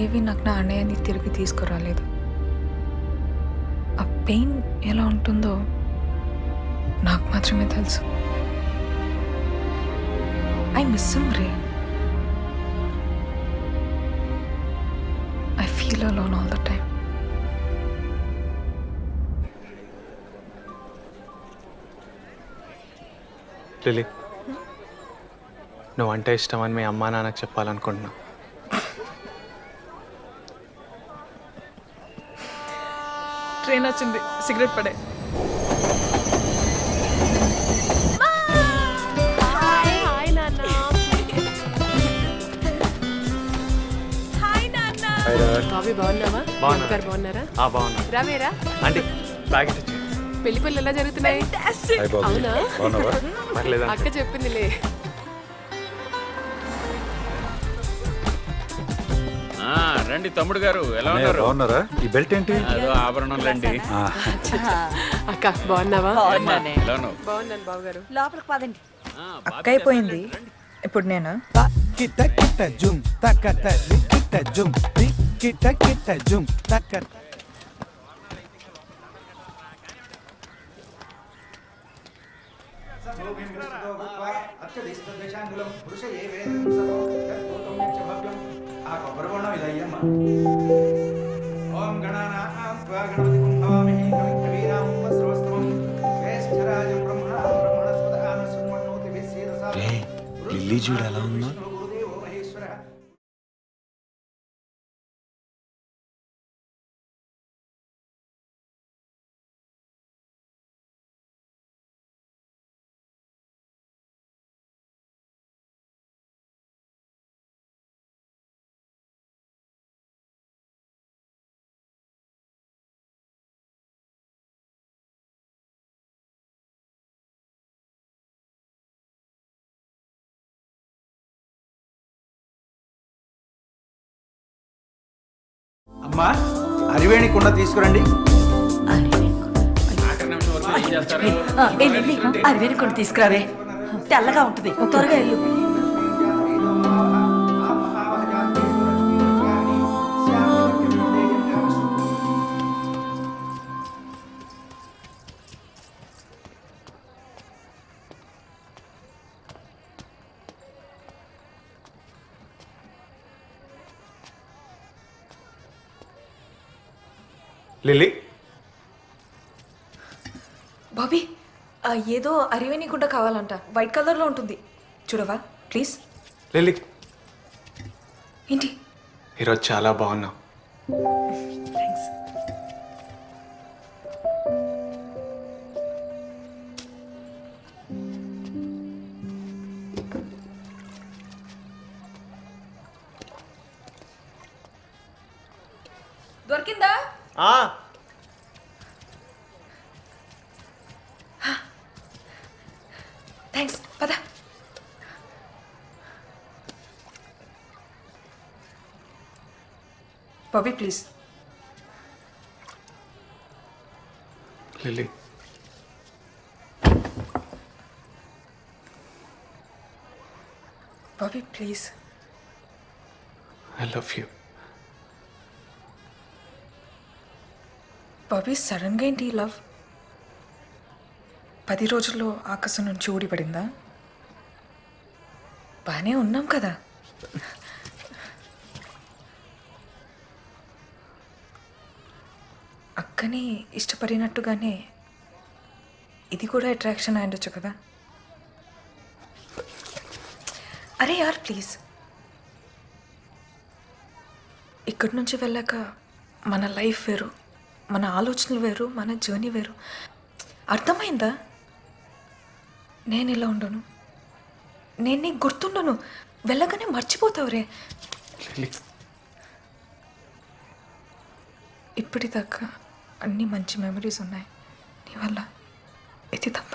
ఏవి నాకు నా అన్నయ్యని తిరిగి తీసుకురాలేదు. ఆ పెయిన్ ఎలా ఉంటుందో నాకు మాత్రమే తెలుసు. I miss him Ray. I feel alone all the time. Lily, నువ్వు అంటే ఇష్టమని మీ అమ్మా నాన్నకు చెప్పాలనుకుంటున్నా. ట్రైన్ వచ్చింది, సిగరెట్ పడే. బాబీ బాగున్నావా? బాగున్నా. గారు బాగున్నారా? బాగున్నా రావేరా అంటే ప్యాకెట్ ఇచ్చి పెళ్లి పనులు ఎలా జరుగుతున్నాయి? అవునా? పర్లేదు. అక్క చెప్పిందిలే. రండి తమ్ముడు గారు, ఎలా ఉన్నారు? బాగున్నారా? ఈ బెల్ట్ ఏంటి? ఆభరణండి. అక్క బాగున్నావా? ఎలా ఉన్నావు? బాగున్నాను బాబు గారు. లోపలికి పదండి. అక్క అయిపోయింది, ఇప్పుడు నేను. కిట కిట జుమ్ తకట కిట జుమ్ కిట కిట జుమ్ తకట. ఓం గణానాం త్వా గణపతిం భవామహే కవిం కవీనాం ఉపస్రవస్తమం జ్యేష్ఠరాజం బ్రహ్మణాం బ్రహ్మణస్పదాన శృణ్వన్నోతి విశ్వేదసా. లిల్లీ చూడు ఎలా ఉందో. గురుదేవో మహేశ్వర. అమ్మా, అరివేణి కుండ తీసుకురండి. అరవేని కొన్ని తీసుకురావే, తెల్లగా ఉంటుంది. త్వరగా వెళ్ళు. లిల్లీ, బాబీ, ఏదో అరివేని గుడ్డ కావాలంట, వైట్ కలర్లో ఉంటుంది, చూడవా ప్లీజ్. లిల్లీ, ఏంటి? ఈరోజు చాలా బాగున్నావు. థ్యాంక్స్. దొరికిందా? థ్యాంక్స్, పద. Bobby please. Lily, Bobby please. I love you. Bobby, సడన్గా ఏంటి లవ్? 10 రోజుల్లో ఆకాశం నుంచి ఊడిపడిందా? బాగానే ఉన్నాం కదా. అక్కని ఇష్టపడినట్టుగానే ఇది కూడా అట్రాక్షన్ అయ్యుండొచ్చు కదా. అరే యార్ ప్లీజ్. ఇక్కడి నుంచి వెళ్ళాక మన లైఫ్ వేరు, మన ఆలోచనలు వేరు, మన జర్నీ వేరు. అర్థమైందా? నేను ఇలా ఉండను, నేను నీకు గుర్తుండను, వెళ్ళగానే మర్చిపోతావురే. లిల్లీ, ఇప్పటిదాకా అన్ని మంచి మెమరీస్ ఉన్నాయి, నీ వల్ల ఇది తప్ప.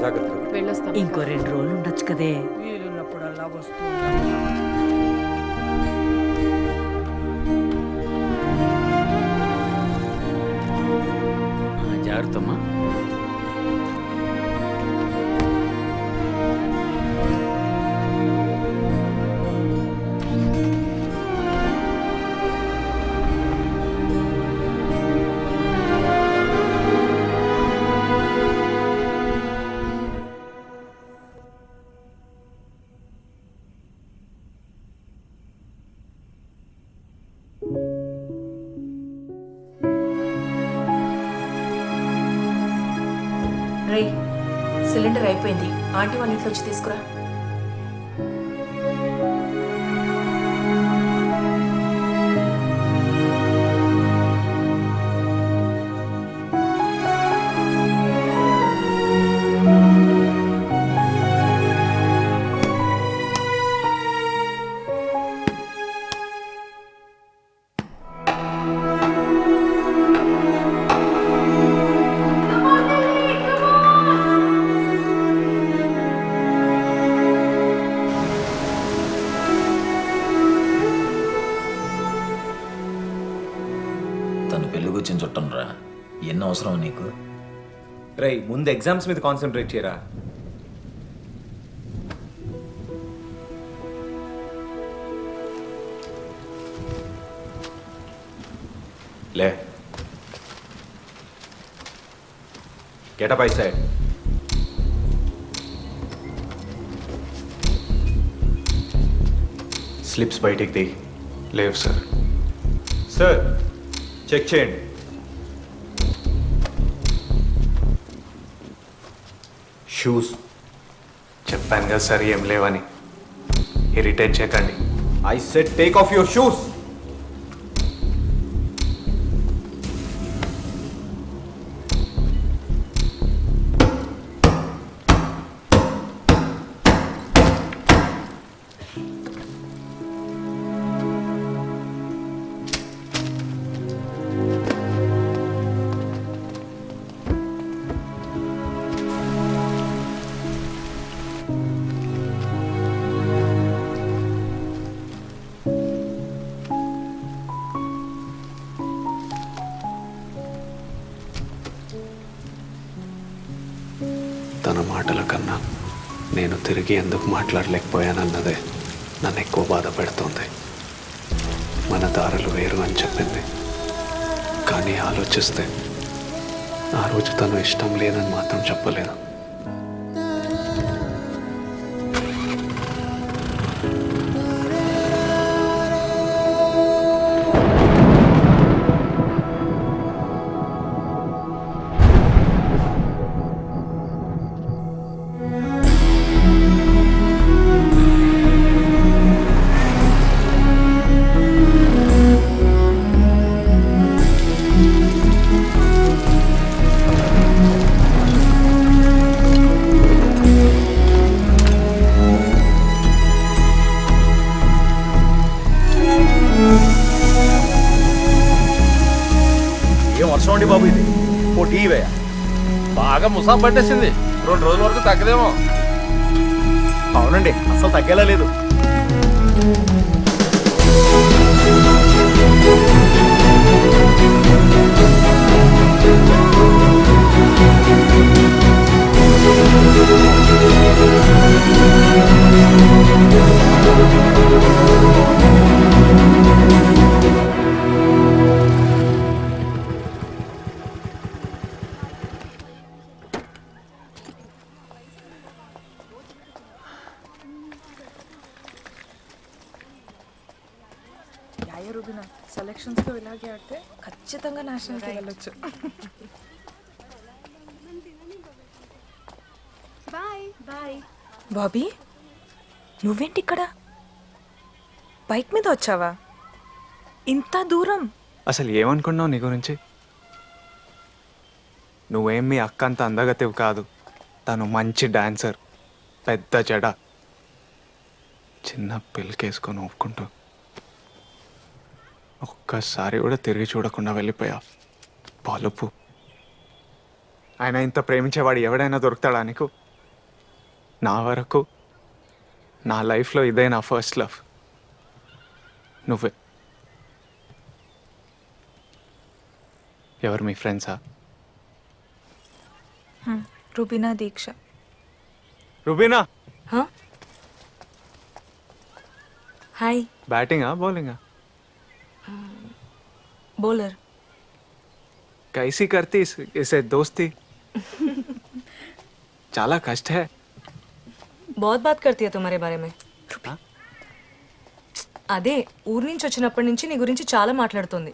జాగ్రత్తగా. వెళ్ళొస్తాం. ఇంకో 2 రోజులు ఉండొచ్చు కదే. వీలున్నప్పుడల్లా వస్తూ జాగ్రత్తమ్మా. రై సిలిండర్ అయిపోయింది. ఆంటీ వాళ్ళ ఇంట్లో వచ్చి తీసుకురా. తను పెళ్ళి కూర్చొని చుట్టంరా. ఎన్ని అవసరం నీకు? రై ముందు ఎగ్జామ్స్ మీద కాన్సన్ట్రేట్ చేయరా. లే గెటప్ ఐ సైడ్. స్లిప్స్ బయటికి తీ. లేవు సార్. సార్ చెక్ చేయండి. షూస్. చెప్పాను కదా సార్ ఏం లేవని. ఇరిటేట్ చేయకండి. I said take off your shoes. తన మాటల కన్నా నేను తిరిగి ఎందుకు మాట్లాడలేకపోయానన్నదే నన్ను ఎక్కువ బాధ పెడుతోంది. మన దారులు వేరు అని చెప్పింది, కానీ ఆలోచిస్తే ఆ రోజు తను ఇష్టం లేదని మాత్రం చెప్పలేదు. ఏం వర్షం అండి బాబు ఇది. ఓ టీ వేయ. బాగా ముసాబ్ పట్టేసింది. 2 రోజుల వరకు తగ్గదేమో. అవునండి అసలు తగ్గేలా లేదు. రుబినా సెలక్షన్స్లో ఇలాగే ఆడితే ఖచ్చితంగా నేషనల్కి వెళ్ళొచ్చు. బాబీ నువ్వేంటి ఇక్కడ? బైక్ మీద వచ్చావా ఇంత దూరం? అసలు ఏమనుకున్నావు నీ గురించి? నువ్వేం మీ అక్క అంత అందగతివి కాదు. తను మంచి డాన్సర్, పెద్ద జడ, చిన్న పిల్లకేసుకొని ఒప్పుకుంటూ ఒక్కసారి కూడా తిరిగి చూడకుండా వెళ్ళిపోయా. పలుపు. ఆయన ఇంత ప్రేమించేవాడు ఎవడైనా దొరుకుతాడా నీకు? నా వరకు నా లైఫ్లో ఇదే నా ఫస్ట్ లవ్, నువ్వే. ఎవరు మీ ఫ్రెండ్సా? రుబీనా దీక్ష. రుబీనా, హాయ్. బ్యాటింగా బౌలింగా? బౌలర్. कैसी करती इसे दोस्ती? చాలా కష్ట है. बहुत बात करती है तुम्हारे बारे में. అదే ఊరు నుంచి వచ్చినప్పటి నుంచి నీ గురించి చాలా మాట్లాడుతుంది.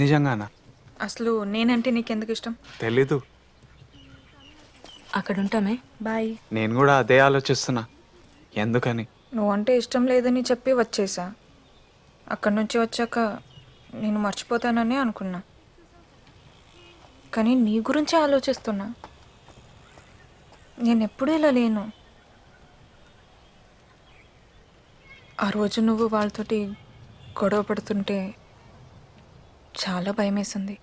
నిజంగానా? అసలు నేనంటే నీకెందుకు ఇష్టం? తెలీదు. అక్కడ ఉంటామే. బాయ్. నేను కూడా అదే ఆలోచిస్తున్నా, ఎందుకని. నువ్వంటే ఇష్టం లేదని చెప్పి వచ్చేసా. అక్కడి నుంచి వచ్చాక నేను మర్చిపోతానని అనుకున్నా, కానీ నీ గురించే ఆలోచిస్తున్నా. నేను ఎప్పుడూ ఇలా లేను. ఆ రోజు నువ్వు వాళ్ళతోటి గొడవ పడుతుంటే చాలా భయమేసింది.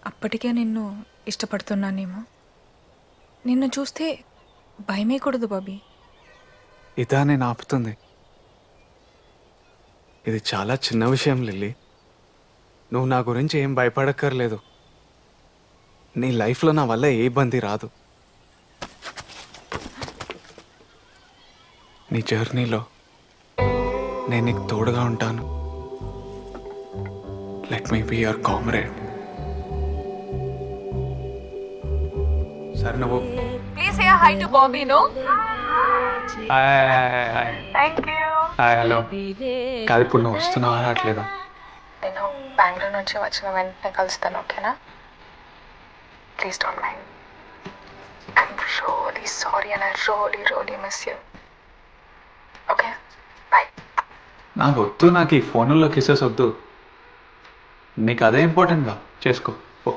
అప్పటికే నిన్ను ఇష్టపడుతున్నానేమో. నిన్ను చూస్తే భయమేకూడదు బాబీ. ఇదా నేను ఆపుతుంది? ఇది చాలా చిన్న విషయం లిల్లీ. నువ్వు నా గురించి ఏం భయపడక్కర్లేదు. నీ లైఫ్లో నా వల్ల ఏ ఇబ్బంది రాదు. నీ జర్నీలో నేను నీకు తోడుగా ఉంటాను. Let me be your comrade. సరే నువ్వు please say hi to Bobby. No hi. Thank you. Hi, hello. కాదు, ఇప్పుడు నువ్వు వస్తున్నావా రావట్లేదా? నేను బెంగళూరు నుంచి వచ్చిన వెంటనే కలుస్తాను, ఓకేనా? Please don't mind. I'm really sorry and I really miss you. Okay, bye. నాకు వద్దు, నాకు ఈ ఫోన్లో కిసెస్ వద్దు. నీకు అదే ఇంపార్టెంట్గా చేసుకో. ఓ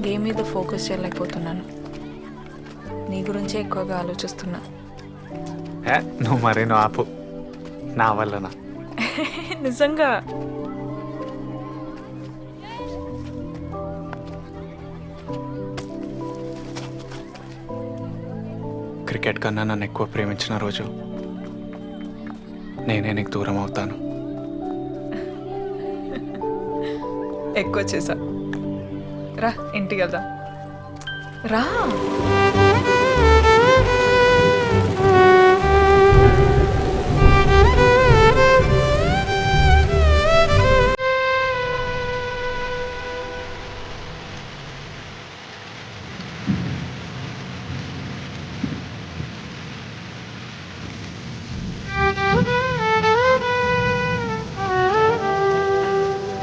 గేమ్ మీద ఫోకస్ చేయలేకపోతున్నాను. నీ గురించే ఎక్కువగా ఆలోచిస్తున్నా. నువ్వు మరేనో ఆపు, నా వల్లనా? నిజంగా. క్రికెట్ కన్నా నన్ను ఎక్కువ ప్రేమించిన రోజు నేనే నీకు దూరం అవుతాను. ఎక్కువ చేసా. రా ఇంటికి వెళ్దాం. రా.